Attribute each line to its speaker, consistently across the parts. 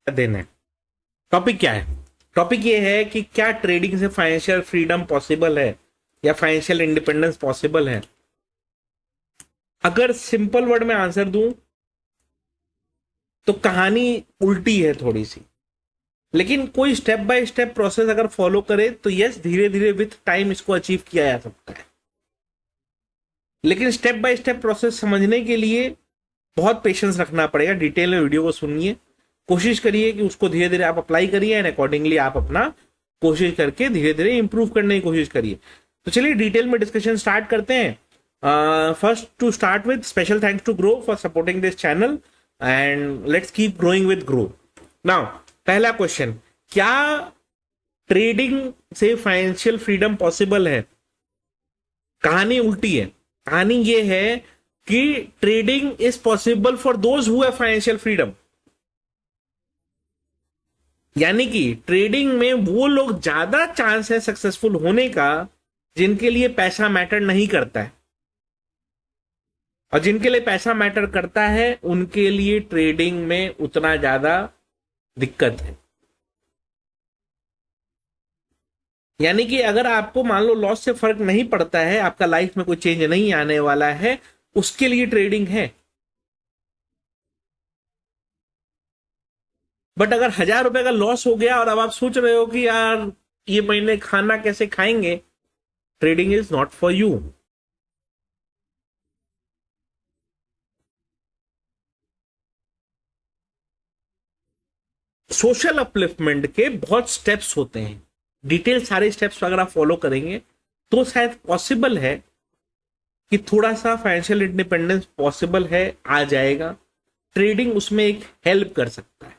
Speaker 1: देना है। टॉपिक क्या है? टॉपिक ये है कि क्या ट्रेडिंग से फाइनेंशियल फ्रीडम पॉसिबल है या फाइनेंशियल इंडिपेंडेंस पॉसिबल है। अगर सिंपल वर्ड में आंसर दूं तो कहानी उल्टी है थोड़ी सी, लेकिन कोई स्टेप बाय स्टेप प्रोसेस अगर फॉलो करे तो यस, धीरे धीरे विथ टाइम इसको अचीव किया जा सकता है। लेकिन स्टेप बाय स्टेप प्रोसेस समझने के लिए बहुत पेशेंस रखना पड़ेगा। डिटेल में वीडियो को सुनिए, कोशिश करिए कि उसको धीरे धीरे आप अप्लाई करिए एंड अकॉर्डिंगली आप अपना कोशिश करके धीरे धीरे इंप्रूव करने की कोशिश करिए। तो चलिए डिटेल में डिस्कशन स्टार्ट करते हैं। First to start with special thanks to Groww for supporting this channel and let's keep growing with Groww. Now पहला क्वेश्चन, क्या ट्रेडिंग से फाइनेंशियल फ्रीडम पॉसिबल है? कहानी उल्टी है। कहानी ये है कि trading is possible for those who have financial freedom. यानी कि ट्रेडिंग में वो लोग ज्यादा चांस है सक्सेसफुल होने का जिनके लिए पैसा मैटर नहीं करता है, और जिनके लिए पैसा मैटर करता है उनके लिए ट्रेडिंग में उतना ज्यादा दिक्कत है। यानी कि अगर आपको मान लो लॉस से फर्क नहीं पड़ता है, आपका लाइफ में कोई चेंज नहीं आने वाला है, उसके लिए ट्रेडिंग है। बट अगर 1,000 रुपए का लॉस हो गया और अब आप सोच रहे हो कि यार ये महीने खाना कैसे खाएंगे, trading is not for you. Social upliftment के बहुत स्टेप्स होते हैं, डिटेल सारे स्टेप्स अगर आप फॉलो करेंगे तो शायद पॉसिबल है कि थोड़ा सा फाइनेंशियल इंडिपेंडेंस पॉसिबल है, आ जाएगा। ट्रेडिंग उसमें एक हेल्प कर सकता है।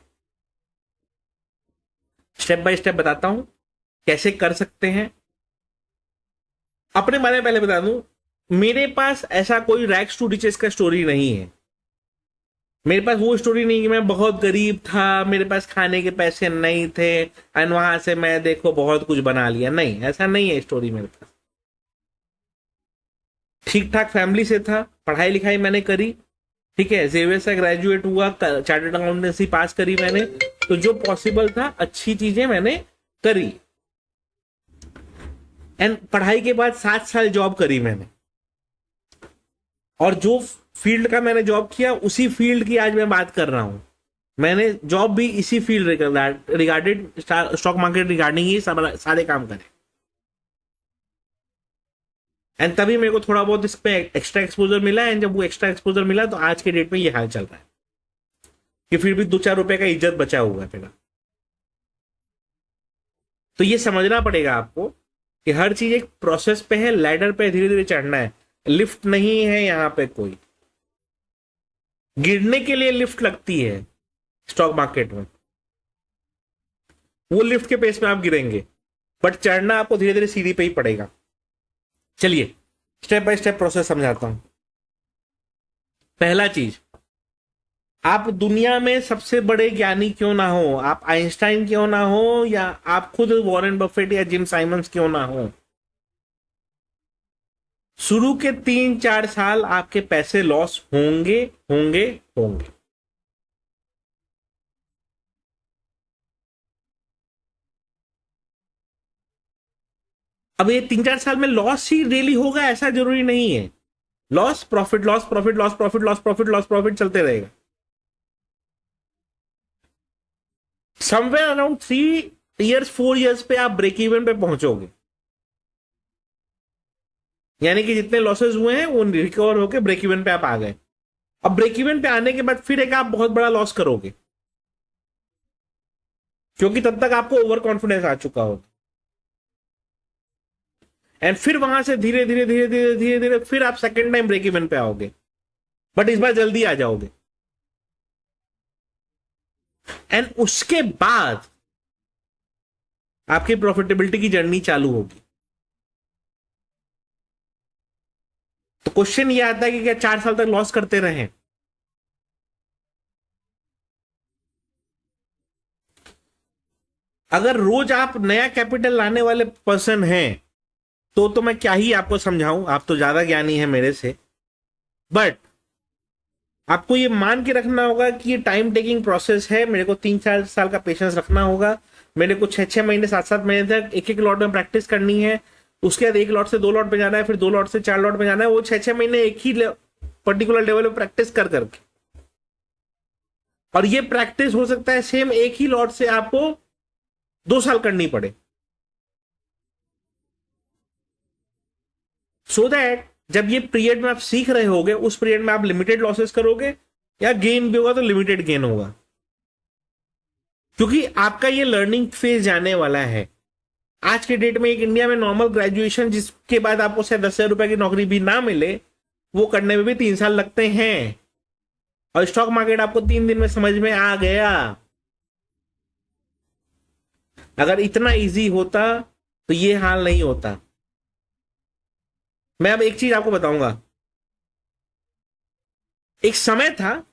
Speaker 1: स्टेप बाय स्टेप बताता हूं कैसे कर सकते हैं। अपने बारे में पहले बता दूं, मेरे पास ऐसा कोई रैग्स टू रिचेस का स्टोरी नहीं है। मेरे पास वो स्टोरी नहीं कि मैं बहुत गरीब था, मेरे पास खाने के पैसे नहीं थे एंड वहां से मैं देखो बहुत कुछ बना लिया। नहीं, ऐसा नहीं है स्टोरी मेरे पास। ठीक ठाक फैमिली से था, पढ़ाई लिखाई मैंने करी, ठीक है, जेवियर से ग्रेजुएट हुआ, चार्टर्ड अकाउंटेंसी पास करी मैंने, तो जो पॉसिबल था अच्छी चीजें मैंने करी। एंड पढ़ाई के बाद 7 साल जॉब करी मैंने, और जो फील्ड का मैंने जॉब किया उसी फील्ड की आज मैं बात कर रहा हूं। मैंने जॉब भी इसी field regarded stock market regarding ही सारे काम करे, एंड तभी मेरे को थोड़ा बहुत इस पे एक्स्ट्रा एक्सपोजर मिला। एंड जब वो एक्स्ट्रा एक्सपोजर मिला तो आज के डेट में ये हाल चल रहा है कि फिर भी 2-4 रुपए का इज्जत बचा हुआ है मेरा। तो ये समझना पड़ेगा आपको कि हर चीज एक प्रोसेस पे है, लैडर पे धीरे धीरे चढ़ना है, लिफ्ट नहीं है यहां पे कोई। गिरने के लिए लिफ्ट लगती है स्टॉक मार्केट में, वो लिफ्ट के पेस में आप गिरेंगे, बट चढ़ना आपको धीरे धीरे सीढ़ी पे ही पड़ेगा। चलिए स्टेप बाय स्टेप प्रोसेस समझाता हूं। पहला चीज, आप दुनिया में सबसे बड़े ज्ञानी क्यों ना हो, आप आइंस्टाइन क्यों ना हो, या आप खुद वॉरेन बफेट या जिम साइमंस क्यों ना हो, शुरू के 3-4 साल आपके पैसे लॉस होंगे होंगे होंगे। अब ये 3-4 साल में लॉस ही डेली होगा ऐसा जरूरी नहीं है। Loss profit, loss profit, loss profit, loss profit, loss profit चलते रहेगा। समवेयर अराउंड 3 इयर्स 4 इयर्स पे आप ब्रेक इवन पे पहुंचोगे। यानी कि जितने लॉसेस हुए हैं वो रिकवर होकर ब्रेक इवन पे आप आ गए। अब ब्रेक इवन पे आने के बाद फिर एक आप बहुत बड़ा लॉस करोगे, क्योंकि तब तक आपको ओवर कॉन्फिडेंस आ चुका होगा। एंड फिर वहां से धीरे धीरे धीरे धीरे धीरे धीरे फिर आप सेकेंड टाइम ब्रेक इवन पे आओगे, बट इस बार जल्दी आ जाओगे। एंड उसके बाद आपकी प्रॉफिटेबिलिटी की जर्नी चालू होगी। तो क्वेश्चन ये आता है कि क्या 4 साल तक लॉस करते रहे? अगर रोज आप नया कैपिटल लाने वाले पर्सन हैं तो मैं क्या ही आपको समझाऊं, आप तो ज्यादा ज्ञानी है मेरे से। बट आपको ये मान के रखना होगा कि ये टाइम टेकिंग प्रोसेस है, मेरे को 3-4 साल का पेशेंस रखना होगा, मेरे को 6-6 महीने 7-7 महीने तक एक लॉट में प्रैक्टिस करनी है, उसके बाद 1 लॉट से 2 लॉट पे जाना है, फिर 2 लॉट से 4 लॉट पे जाना है, वो 6-6 महीने एक ही पर्टिकुलर लेवल पे प्रैक्टिस कर करके। और ये प्रैक्टिस हो सकता है सेम एक ही लॉट से आपको 2 साल करनी पड़े, सो दैट जब ये पीरियड में आप सीख रहे होगे उस पीरियड में आप लिमिटेड लॉसेस करोगे, या गेन भी होगा तो लिमिटेड गेन होगा, क्योंकि आपका ये लर्निंग फेज जाने वाला है। आज के डेट में एक इंडिया में नॉर्मल ग्रेजुएशन जिसके बाद आपको शायद 10,000 रुपए की नौकरी भी ना मिले, वो करने में भी 3 साल लगते हैं। और स्टॉक मार्केट आपको 3 दिन में समझ में आ गया। अगर इतना इजी होता तो ये हाल नहीं होता। मैं अब एक चीज आपको बताऊंगा, एक समय था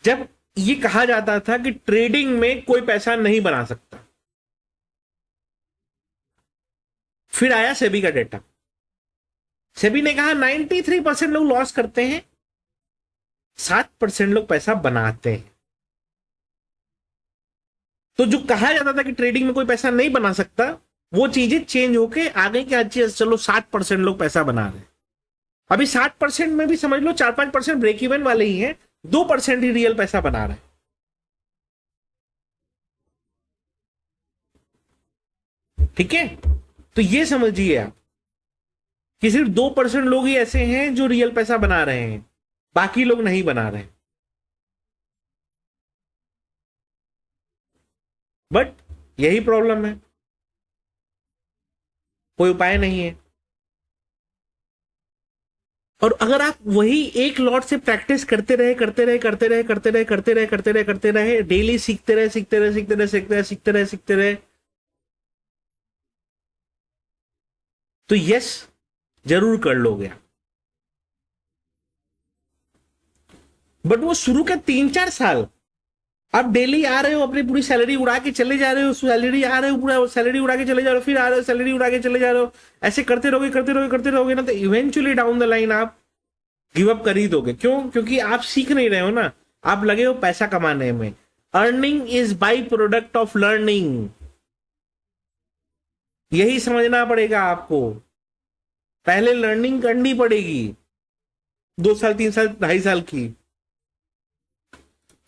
Speaker 1: जब ये कहा जाता था कि ट्रेडिंग में कोई पैसा नहीं बना सकता। फिर आया सेबी का डेटा, सेबी ने कहा 93% लोग लॉस करते हैं, 7% लोग पैसा बनाते हैं। तो जो कहा जाता था कि ट्रेडिंग में कोई पैसा नहीं बना सकता, वो चीजें चेंज होके आ गई कि अच्छी चलो 7% लोग पैसा बना रहे हैं। अभी 7% में भी समझ लो 4-5% ब्रेक इवन वाले ही हैं, 2% ही रियल पैसा बना रहे हैं। ठीक है, तो ये समझिए आप कि सिर्फ 2% लोग ही ऐसे हैं जो रियल पैसा बना रहे हैं, बाकी लोग नहीं बना रहे। बट यही प्रॉब्लम है, कोई उपाय नहीं है। और अगर आप वही एक लॉट से प्रैक्टिस करते रहे डेली सीखते रहे, तो यस जरूर कर लोगे आप। बट वो शुरू के 3-4 साल आप डेली आ रहे हो, अपनी पूरी सैलरी उड़ा के चले जा रहे हो, सैलरी आ रहे हो, पूरा सैलरी उड़ा के चले जा रहे हो, फिर आ रहे हो, सैलरी उड़ा के चले जा रहे हो, ऐसे करते रहोगे ना, तो इवेंचुअली डाउन द लाइन आप गिव अप कर ही दोगे। क्यों? क्योंकि आप सीख नहीं रहे हो ना, आप लगे हो पैसा कमाने में। Earning is by product of learning, यही समझना पड़ेगा आपको। पहले लर्निंग करनी पड़ेगी 2 साल 3 साल 2.5 साल की,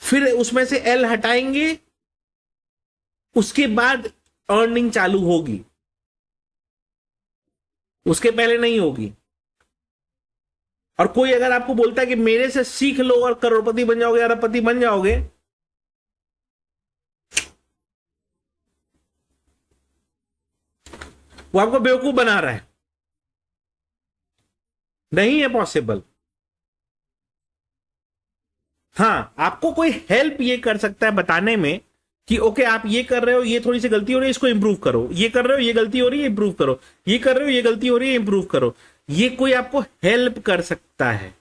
Speaker 1: फिर उसमें से एल हटाएंगे, उसके बाद अर्निंग चालू होगी, उसके पहले नहीं होगी। और कोई अगर आपको बोलता है कि मेरे से सीख लो और करोड़पति बन जाओगे, अरबपति बन जाओगे, वो आपको बेवकूफ बना रहा है। नहीं है पॉसिबल। हाँ, आपको कोई हेल्प ये कर सकता है बताने में कि ओके आप ये कर रहे हो, ये थोड़ी सी गलती हो रही है, इसको इंप्रूव करो, ये कर रहे हो, ये गलती हो रही है, इंप्रूव करो, ये कर रहे हो, ये गलती हो रही है, इंप्रूव करो। ये कोई आपको हेल्प कर सकता है,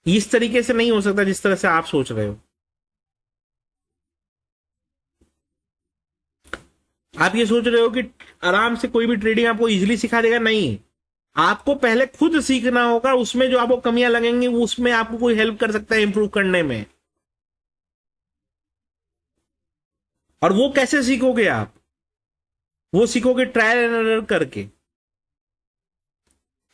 Speaker 1: इस तरीके से नहीं हो सकता जिस तरह से आप सोच रहे हो। आप ये सोच रहे हो कि आराम से कोई भी ट्रेडिंग आपको इजीली सिखा देगा, नहीं। आपको पहले खुद सीखना होगा, उसमें जो आपको कमियां लगेंगी उसमें आपको कोई हेल्प कर सकता है इंप्रूव करने में। और वो कैसे सीखोगे आप? वो सीखोगे ट्रायल एंड एरर करके।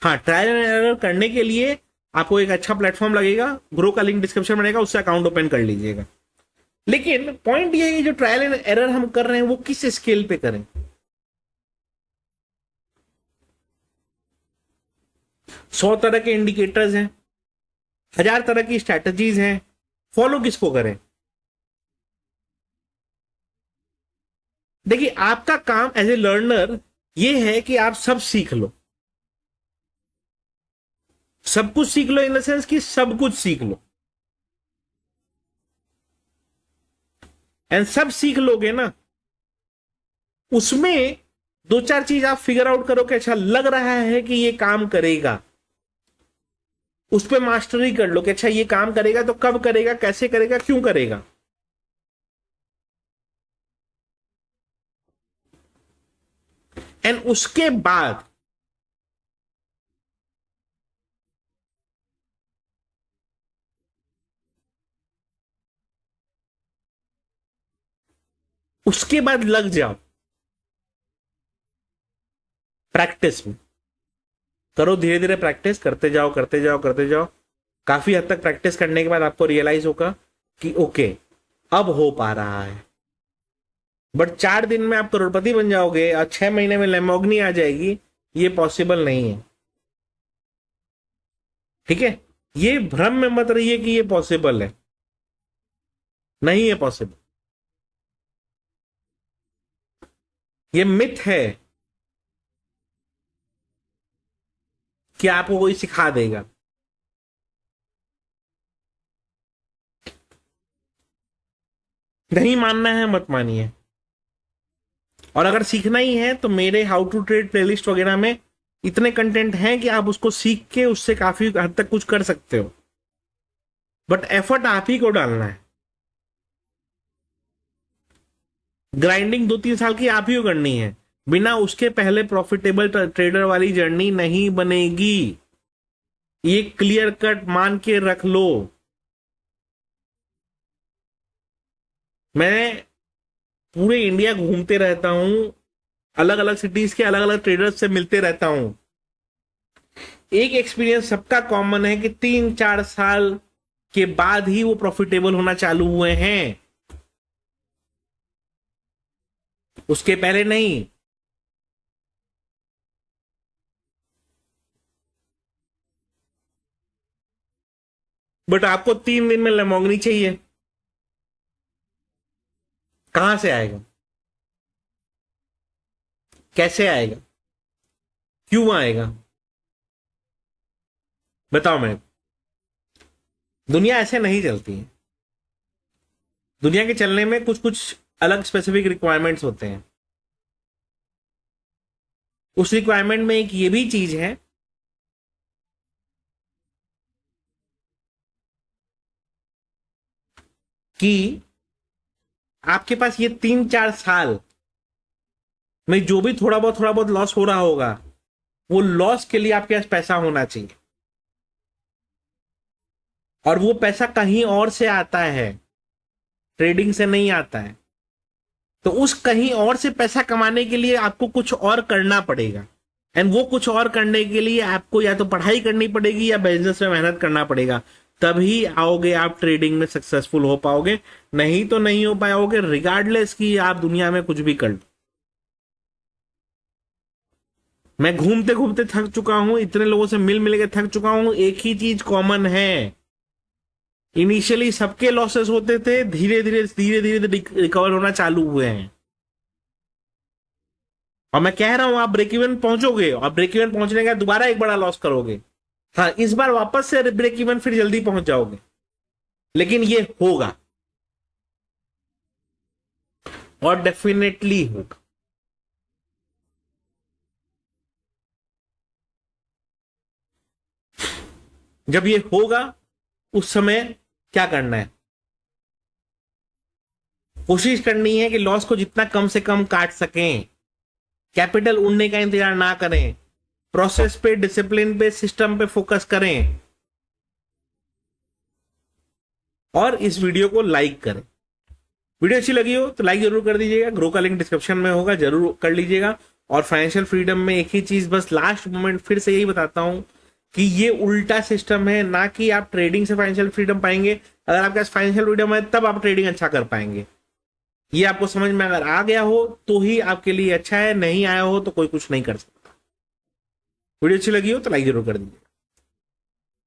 Speaker 1: हाँ, ट्रायल एंड एरर करने के लिए आपको एक अच्छा प्लेटफॉर्म लगेगा, ग्रो का लिंक डिस्क्रिप्शन में रहेगा, उससे अकाउंट ओपन कर लीजिएगा। लेकिन पॉइंट ये है कि जो ट्रायल एंड एरर हम कर रहे हैं वो किस स्केल पे करें। 100 तरह के इंडिकेटर्स हैं, 1000 तरह की स्ट्रैटेजीज हैं, फॉलो किसको करें? देखिए, आपका काम एज ए लर्नर ये है कि आप सब सीख लो, सब कुछ सीख लो, इन द सेंस कि सब कुछ सीख लो। एंड सब सीख लोगे ना, उसमें 2-4 चीज आप फिगर आउट करो कि अच्छा लग रहा है कि ये काम करेगा, उस पर मास्टरी कर लो कि अच्छा ये काम करेगा, तो कब करेगा, कैसे करेगा, क्यों करेगा। एंड उसके बाद उसके बाद लग जाओ प्रैक्टिस में। करो धीरे धीरे प्रैक्टिस, करते जाओ करते जाओ करते जाओ। काफी हद तक प्रैक्टिस करने के बाद आपको रियलाइज होगा कि ओके अब हो पा रहा है। बट 4 दिन में आप करोड़पति बन जाओगे और 6 महीने में लैम्बोर्गिनी आ जाएगी, ये पॉसिबल नहीं है। ठीक है, ये भ्रम में मत रहिए कि ये पॉसिबल है, नहीं है पॉसिबल। ये मिथ है कि आपको कोई सिखा देगा। नहीं मानना है मत मानिए। और अगर सीखना ही है तो मेरे हाउ टू ट्रेड प्लेलिस्ट वगैरह में इतने कंटेंट हैं कि आप उसको सीख के उससे काफी हद तक कुछ कर सकते हो। बट एफर्ट आप ही को डालना है। ग्राइंडिंग 2-3 साल की आप ही को करनी है। बिना उसके पहले प्रॉफिटेबल ट्रेडर वाली जर्नी नहीं बनेगी। ये क्लियर कट मान के रख लो। मैं पूरे इंडिया घूमते रहता हूं, अलग अलग सिटीज के अलग अलग ट्रेडर्स से मिलते रहता हूं। एक एक्सपीरियंस सबका कॉमन है कि 3-4 साल के बाद ही वो प्रॉफिटेबल होना चालू हुए हैं, उसके पहले नहीं। बट आपको 3 दिन में लैम्बोर्गिनी चाहिए, कहां से आएगा, कैसे आएगा, क्यों आएगा, बताओ। मैं दुनिया ऐसे नहीं चलती है। दुनिया के चलने में कुछ कुछ अलग स्पेसिफिक रिक्वायरमेंट्स होते हैं। उस रिक्वायरमेंट में एक ये भी चीज है कि आपके पास ये 3-4 साल में जो भी थोड़ा बहुत लॉस हो रहा होगा, वो लॉस के लिए आपके पास पैसा होना चाहिए। और वो पैसा कहीं और से आता है, ट्रेडिंग से नहीं आता है। तो उस कहीं और से पैसा कमाने के लिए आपको कुछ और करना पड़ेगा। एंड वो कुछ और करने के लिए आपको या तो पढ़ाई करनी पड़ेगी या बिजनेस में मेहनत करना पड़ेगा। तभी आओगे आप ट्रेडिंग में सक्सेसफुल हो पाओगे, नहीं तो नहीं हो पाओगे, रिगार्डलेस कि आप दुनिया में कुछ भी कर लो। मैं घूमते घूमते थक चुका हूं, इतने लोगों से मिल मिल के थक चुका हूं। एक ही चीज कॉमन है, इनिशियली सबके लॉसेस होते थे, धीरे धीरे रिकवर होना चालू हुए हैं। और मैं कह रहा हूं आप ब्रेक इवन पहुंचोगे, और ब्रेक इवन पहुंचने का दोबारा एक बड़ा लॉस करोगे। हाँ, इस बार वापस से ब्रेक इवन, फिर जल्दी पहुंच जाओगे, लेकिन ये होगा और डेफिनेटली होगा। जब ये होगा उस समय क्या करना है, कोशिश करनी है कि लॉस को जितना कम से कम काट सकें। कैपिटल उड़ने का इंतजार ना करें, प्रोसेस पे, डिसिप्लिन पे, सिस्टम पे फोकस करें। और इस वीडियो को लाइक करें। वीडियो अच्छी लगी हो तो लाइक जरूर कर दीजिएगा। ग्रो का लिंक डिस्क्रिप्शन में होगा, जरूर कर लीजिएगा। और फाइनेंशियल फ्रीडम में एक ही चीज बस लास्ट मोमेंट फिर से यही बताता हूं कि ये उल्टा सिस्टम है, ना कि आप ट्रेडिंग से फाइनेंशियल फ्रीडम पाएंगे। अगर आपके पास फाइनेंशियल फ्रीडम है तब आप ट्रेडिंग अच्छा कर पाएंगे। ये आपको समझ में अगर आ गया हो तो ही आपके लिए अच्छा है, नहीं आया हो तो कोई कुछ नहीं कर सकता। वीडियो अच्छी लगी हो तो लाइक जरूर कर दीजिए।